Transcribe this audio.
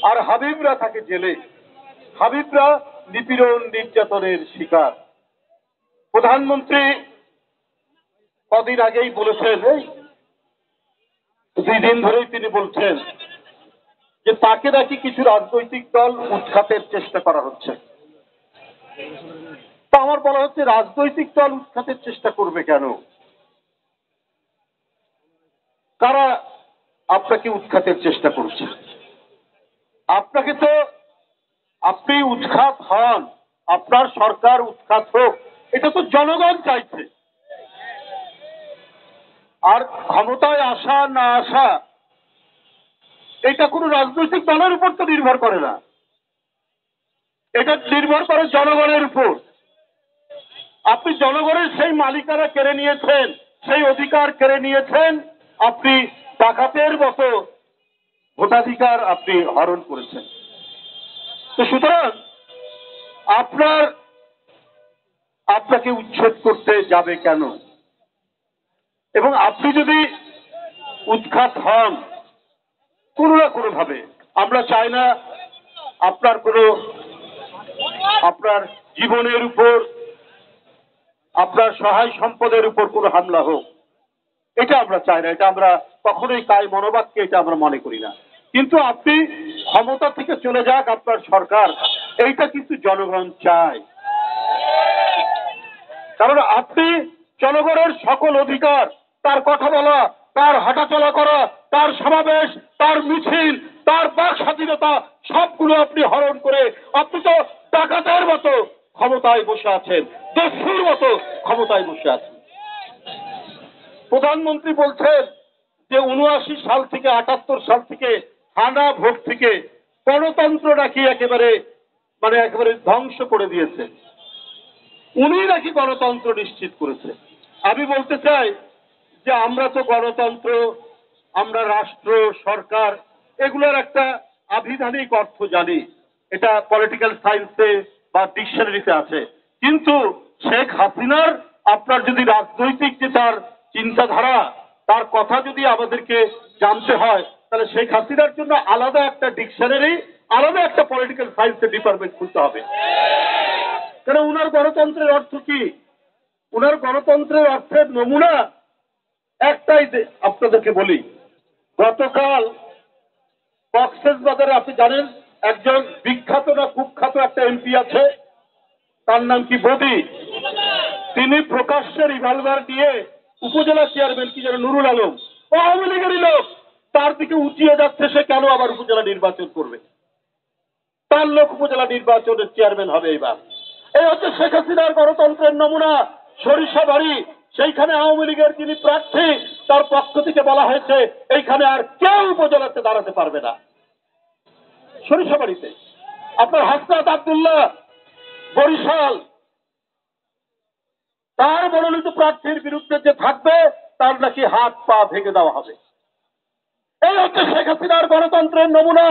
আর হাবিবরা থাকে জেলে। হাবিবরা নিপীড়ন নির্যাতনের শিকার। প্রধানমন্ত্রী কদিন আগেই বলেছেন, এই 2 দিন ধরেই তিনি বলছেন যে তাকে নাকি কিছু রাজনৈতিক দল উৎখাতের চেষ্টা করা হচ্ছে। তা আমার বলা হচ্ছে, রাজনৈতিক দল উৎখাতের চেষ্টা করবে কেন? কারা আপনাকে উৎখাতের চেষ্টা করছে? আপনাকে তো, আপনি উৎখাত হন, আপনার সরকার উৎখাত হোক, এটা তো জনগণ চাইছে। আর ক্ষমতায় আসা না আসা এটা কোনো রাজনৈতিক দলের উপর তো নির্ভর করে না, এটা নির্ভর করে জনগণের উপর। আপনি জনগণের সেই মালিকানা কেড়ে নিয়েছেন, সেই অধিকার কেড়ে নিয়েছেন, আপনি ডাকাতের মতো ভোটাধিকার আপনি হরণ করেছেন। তো সুতরাং আপনাকে উচ্ছেদ করতে যাবে কেন? এবং আপনি যদি উৎখাত হন কোনো না কোনো ভাবে, আমরা চাই না আপনার জীবনের উপর, আপনার সহায় সম্পদের উপর কোনো হামলা হোক, এটা আমরা চাই না, এটা আমরা কখনোই কায় মনোবাক্যে এটা আমরা মনে করি না। কিন্তু আপনি ক্ষমতা থেকে চলে যাক আপনার সরকার, এইটা কিন্তু জনগণ চায়। কারণ আপনি জনগণের সকল অধিকার, তার কথা বলা, তার হাঁটাচলা করা, তার সমাবেশ, তার মিছিল, তার বাক স্বাধীনতা সবগুলো আপনি হরণ করে আপনি তো ডাকাতের মতো ক্ষমতায় বসে আছেন, দস্যুর মতো ক্ষমতায় বসে আছেন। প্রধানমন্ত্রী বলছেন যে 79 সাল থেকে 78 সাল থেকে হানা ভোট থেকে গণতন্ত্র নাকি একেবারে ধ্বংস করে দিয়েছে, উনি নাকি গণতন্ত্র নিশ্চিত করেছে। আমি বলতে চাই যে আমরা তো গণতন্ত্র, আমরা রাষ্ট্র, সরকার, এগুলোর একটা আভিধানিক অর্থ জানি, এটা পলিটিক্যাল সায়েন্সে বা ডিকশনারিতে আছে। কিন্তু শেখ হাসিনার আপনার যদি রাজনৈতিক যে তার চিন্তাধারা, তার কথা যদি আমাদেরকে জানতে হয়, তাহলে শেখ হাসিনার জন্য আলাদা একটা ডিকশনারি, আলাদা একটা পলিটিক্যাল সায়েন্সের ডিপার্টমেন্ট খুলতে হবে। কারণ উনার গণতন্ত্রের অর্থ কি? উনার গণতন্ত্রের অর্থের নমুনা একটাই আপনাদেরকে বলি। গতকাল কক্সবাজারে আপনি জানেন একজন বিখ্যাত না কুখ্যাত একটা এমপি আছে, তার নাম কি বদি। তিনি প্রকাশ্যে রিভলভার নিয়ে উপজেলা চেয়ারম্যান কি যেন নুরুল আলম, আওয়ামী লীগেরই লোক, তার দিকে উঁচিয়ে যাচ্ছে সে কেন আবার উপজেলা নির্বাচন করবে, তার লোক উপজেলা নির্বাচনের চেয়ারম্যান হবে এবার। এই হচ্ছে শেখ হাসিনার গণতন্ত্রের নমুনা। সরিষাবাড়ি, সেইখানে আওয়ামী লীগের যিনি প্রার্থী, তার পক্ষ থেকে বলা হয়েছে এইখানে আর কেউ উপজেলাতে দাঁড়াতে পারবে না। সরিষাবাড়িতে আপনার হাসনাত আব্দুল্লাহ, বরিশাল, তার মনোনীত প্রার্থীর বিরুদ্ধে যে থাকবে তার নাকি হাত পা ভেঙে দেওয়া হবে। এই হচ্ছে শেখ হাসিনার গণতন্ত্রের নমুনা।